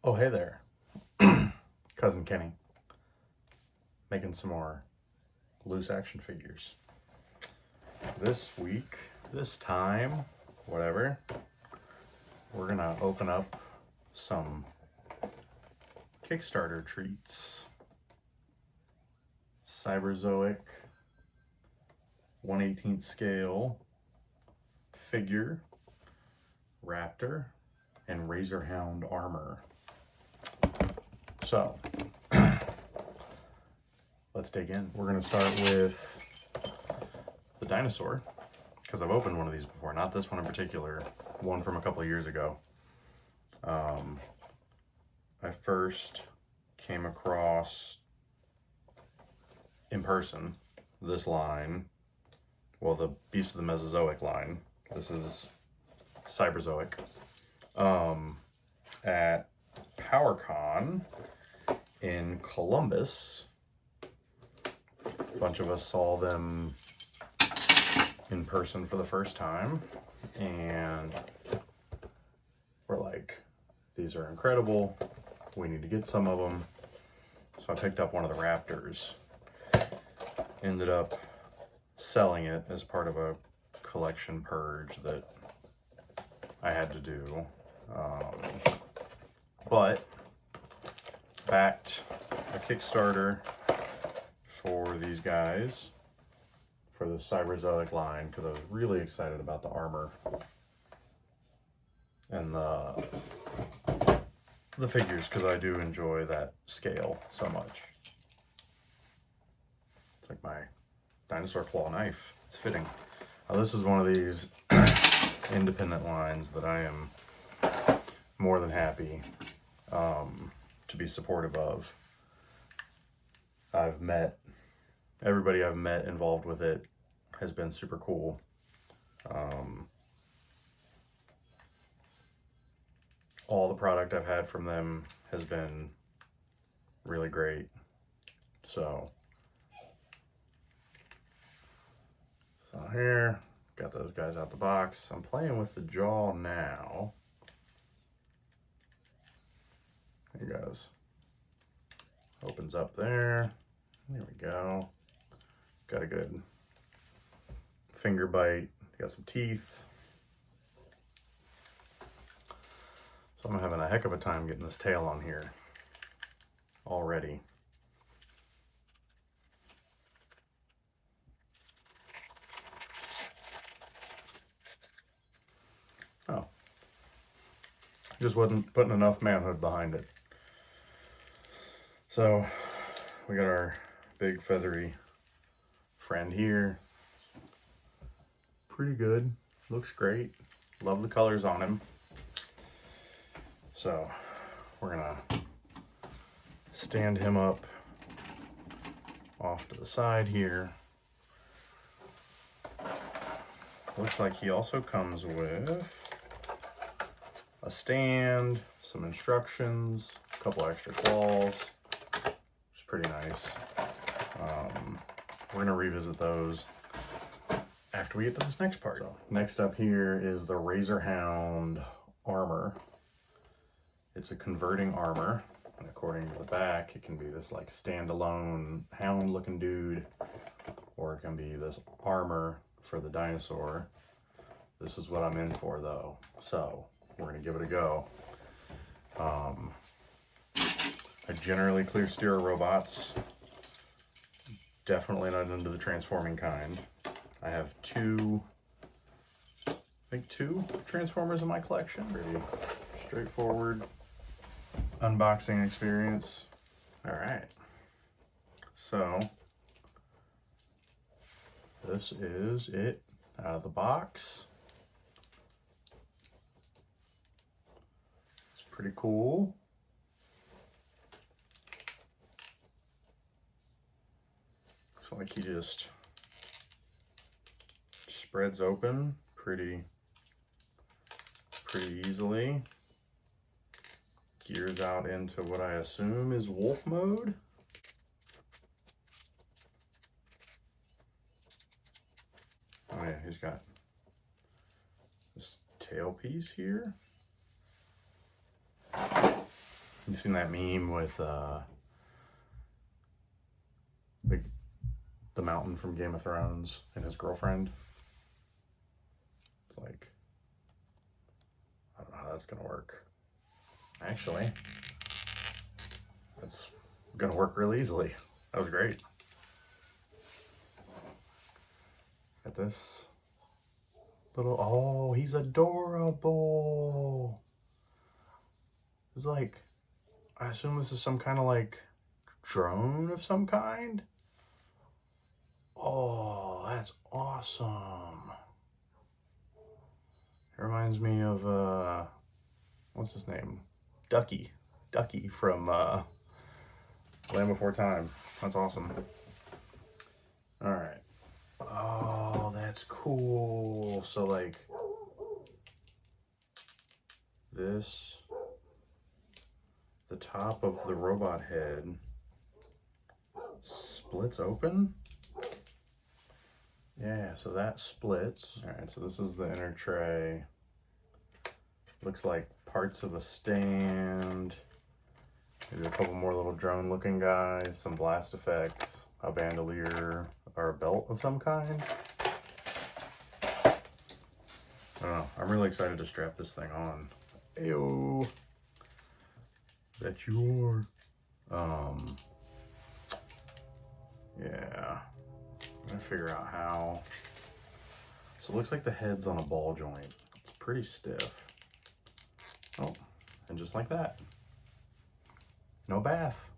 Oh, hey there. Cousin Kenny. Making some more loose action figures. This week, this time, whatever, we're gonna open up some Kickstarter treats. Cyberzoic 1/18 scale figure, raptor, and Razorhound armor. So, let's dig in. We're gonna start with the dinosaur, because I've opened one of these before, not this one in particular, one from a couple of years ago. I first came across in person this line, well, the Beast of the Mesozoic line. This is Cyberzoic, at PowerCon in Columbus. A bunch of us saw them in person for the first time, and we're like, these are incredible, we need to get some of them. So I picked up one of the raptors, ended up selling it as part of a collection purge that I had to do, but backed a Kickstarter for these guys for the Cyberzoic line because I was really excited about the armor and the figures, because I do enjoy that scale so much. It's like my dinosaur claw knife. It's fitting. Now, this is one of these independent lines that I am more than happy to be supportive of. Everybody I've met involved with it has been super cool. All the product I've had from them has been really great. So here, got those guys out the box. I'm playing with the jaw now. There it goes. Opens up there. There we go. Got a good finger bite. Got some teeth. So I'm having a heck of a time getting this tail on here already. Oh. Just wasn't putting enough manhood behind it. So we got our big feathery friend here. Pretty good. Looks great. Love the colors on him. So we're gonna stand him up off to the side here. Looks like he also comes with a stand, some instructions, a couple extra claws, which is pretty nice. We're gonna revisit those after we get to this next part. So, next up here is the Razorhound armor. It's a converting armor, and according to the back, it can be this like standalone hound looking dude, or it can be this armor for the dinosaur. This is what I'm in for though, so we're gonna give it a go. I generally clear steer robots, definitely not into the transforming kind. I have two Transformers in my collection. Pretty straightforward unboxing experience. All right, so this is it out of the box. It's pretty cool. Looks like he just spreads open pretty easily. Gears out into what I assume is wolf mode. Oh yeah, he's got this tail piece here. You seen that meme with the mountain from Game of Thrones and his girlfriend? It's like, I don't know how that's gonna work. Actually, it's gonna work real easily. That was great. Got this little, oh, he's adorable. It's like, I assume this is some kind of like drone of some kind. Oh, that's awesome. It reminds me of, what's his name? Ducky from Land Before Time. That's awesome. All right. Oh, that's cool. So like this, the top of the robot head splits open. Yeah, so that splits. All right, so this is the inner tray. Looks like parts of a stand. Maybe a couple more little drone looking guys, some blast effects, a bandolier, or a belt of some kind. I don't know. I'm really excited to strap this thing on. Ayo. Bet you are. Yeah. I'm gonna figure out how. So it looks like the head's on a ball joint. It's pretty stiff. Oh, and just like that. No bath.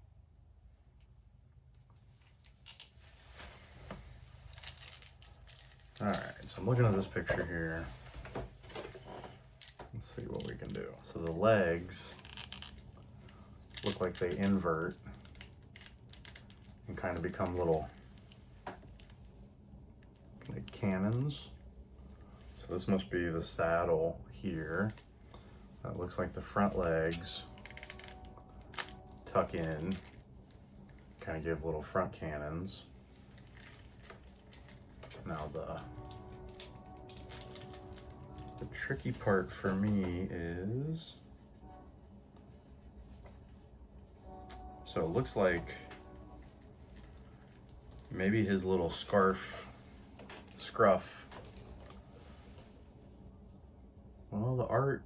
All right, so I'm looking at this picture here. Let's see what we can do. So the legs look like they invert and kind of become little like cannons. So this must be the saddle here. That looks like the front legs tuck in, kind of give little front cannons. Now the tricky part for me is, so it looks like maybe his little scruff. Well, the art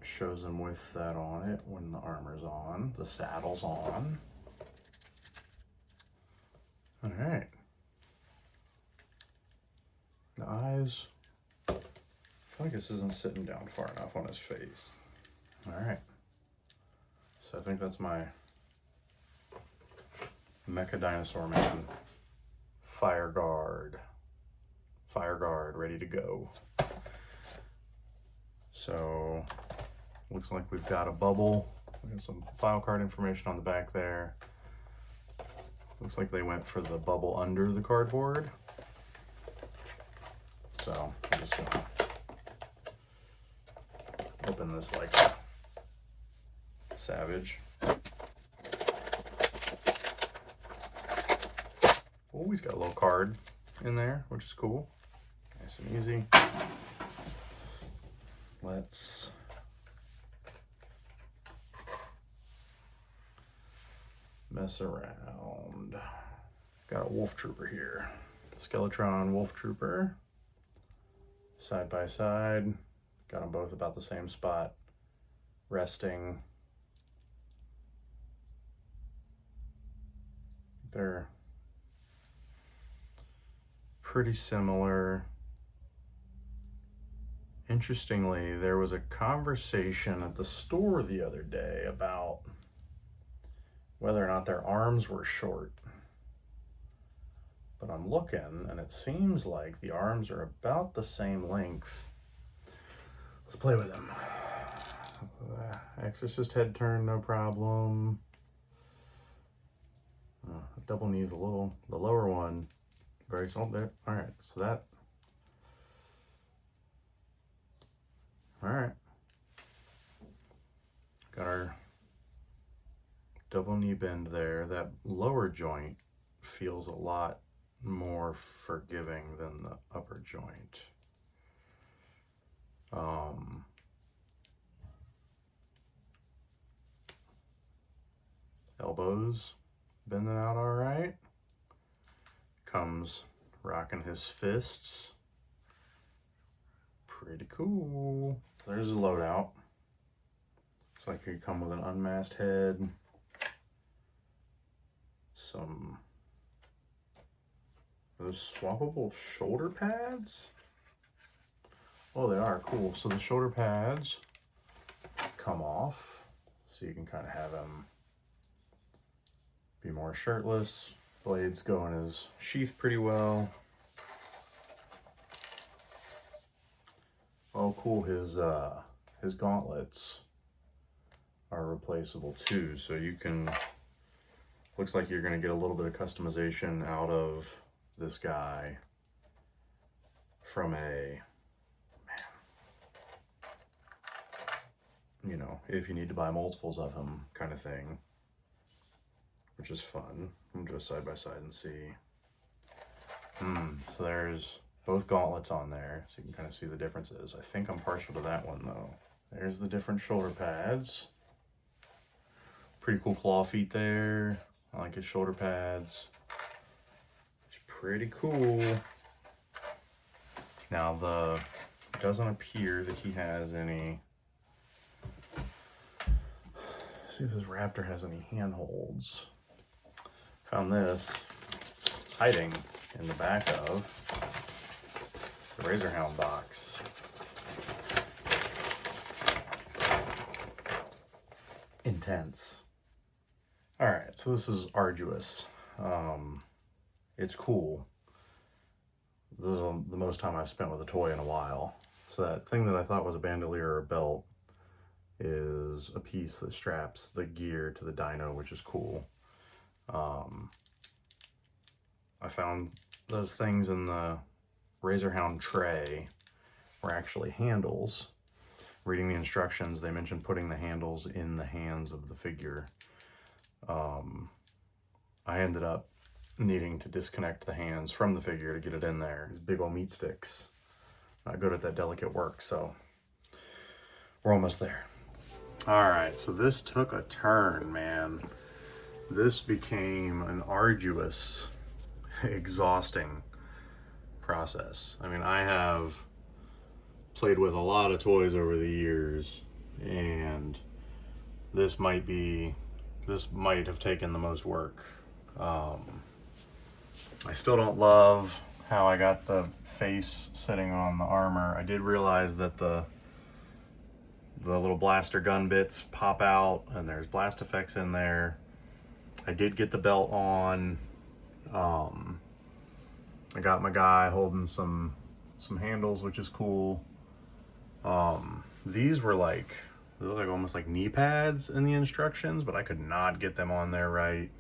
shows him with that on it when the armor's on, the saddle's on. All right. The eyes, I feel like this isn't sitting down far enough on his face. All right. So I think that's my Mecha Dinosaur Man. Fire guard, ready to go. So looks like we've got a bubble. We got some file card information on the back there. Looks like they went for the bubble under the cardboard. So I'm just gonna open this like a savage. Oh, he's got a little card in there, which is cool. Nice and easy. Let's mess around. Got a Wolf Trooper here. Skeletron Wolf Trooper. Side by side. Got them both about the same spot. Resting. They're pretty similar. Interestingly, there was a conversation at the store the other day about whether or not their arms were short. But I'm looking, and it seems like the arms are about the same length. Let's play with them. Exorcist head turn, no problem. Double knees a little. The lower one, very small there. All right, so that. All right. Got our double knee bend there. That lower joint feels a lot more forgiving than the upper joint. Elbows bending out all right. Comes rocking his fists. Pretty cool. There's the loadout. Looks like he come with an unmasked head. Some those swappable shoulder pads. Oh, they are cool. So the shoulder pads come off, so you can kind of have him be more shirtless. Blades go in his sheath pretty well. Oh, cool. His gauntlets are replaceable too, so you can. Looks like you're going to get a little bit of customization out of this guy from a, you know, if you need to buy multiples of him kind of thing, which is fun. I'm going to do a side by side and see. So there's both gauntlets on there, so you can kind of see the differences. I think I'm partial to that one though. There's the different shoulder pads. Pretty cool claw feet there. I like his shoulder pads. It's pretty cool. Now it doesn't appear that he has any. Let's see if this raptor has any handholds. Found this hiding in the back of the Razorhound box. Intense. All right, so this is arduous. It's cool. This is the most time I've spent with a toy in a while. So that thing that I thought was a bandolier or a belt is a piece that straps the gear to the dyno, which is cool. I found those things in the Razorhound tray were actually handles. Reading the instructions, they mentioned putting the handles in the hands of the figure. I ended up needing to disconnect the hands from the figure to get it in there. These big old meat sticks. Not good at that delicate work, so we're almost there. All right, so this took a turn, man. This became an arduous, exhausting process. I mean, I have played with a lot of toys over the years, and this might have taken the most work. I still don't love how I got the face sitting on the armor. I did realize that the little blaster gun bits pop out and there's blast effects in there. I did get the belt on. I got my guy holding some handles, which is cool. These were like, they look like almost like knee pads in the instructions, but I could not get them on there right.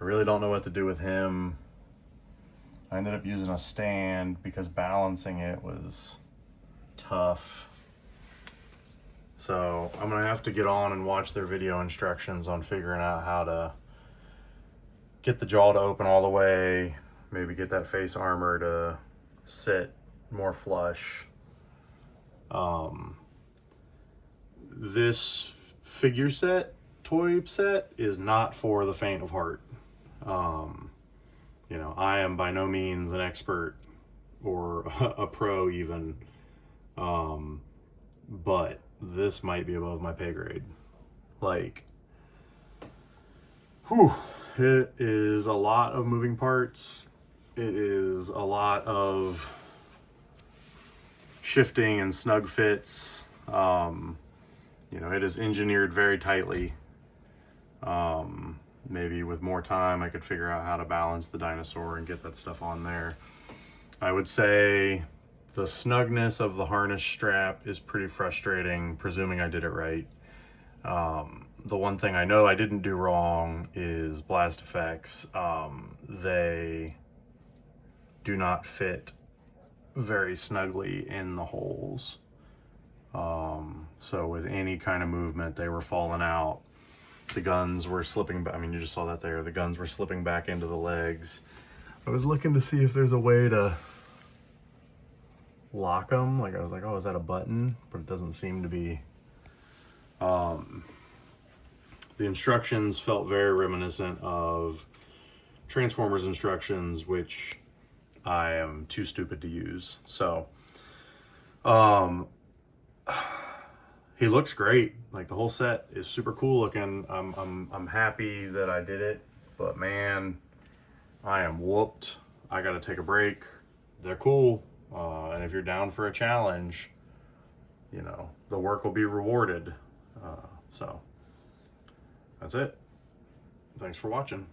I really don't know what to do with him. I ended up using a stand because balancing it was tough. So I'm gonna have to get on and watch their video instructions on figuring out how to get the jaw to open all the way, maybe get that face armor to sit more flush. This figure set, toy set, is not for the faint of heart. You know, I am by no means an expert or a pro even, but this might be above my pay grade. Like, whew, it is a lot of moving parts. It is a lot of shifting and snug fits. You know, it is engineered very tightly. Maybe with more time, I could figure out how to balance the dinosaur and get that stuff on there. I would say the snugness of the harness strap is pretty frustrating, presuming I did it right. The one thing I know I didn't do wrong is blast effects. They do not fit very snugly in the holes. So with any kind of movement, they were falling out. The guns were slipping back. I mean, you just saw that there. The guns were slipping back into the legs. I was looking to see if there's a way to lock them. Like, I was like, oh, is that a button? But it doesn't seem to be. The instructions felt very reminiscent of Transformers instructions, which I am too stupid to use. So, he looks great. Like, the whole set is super cool looking. I'm happy that I did it, but man, I am whooped. I gotta take a break. They're cool, and if you're down for a challenge, you know, the work will be rewarded. So that's it. Thanks for watching.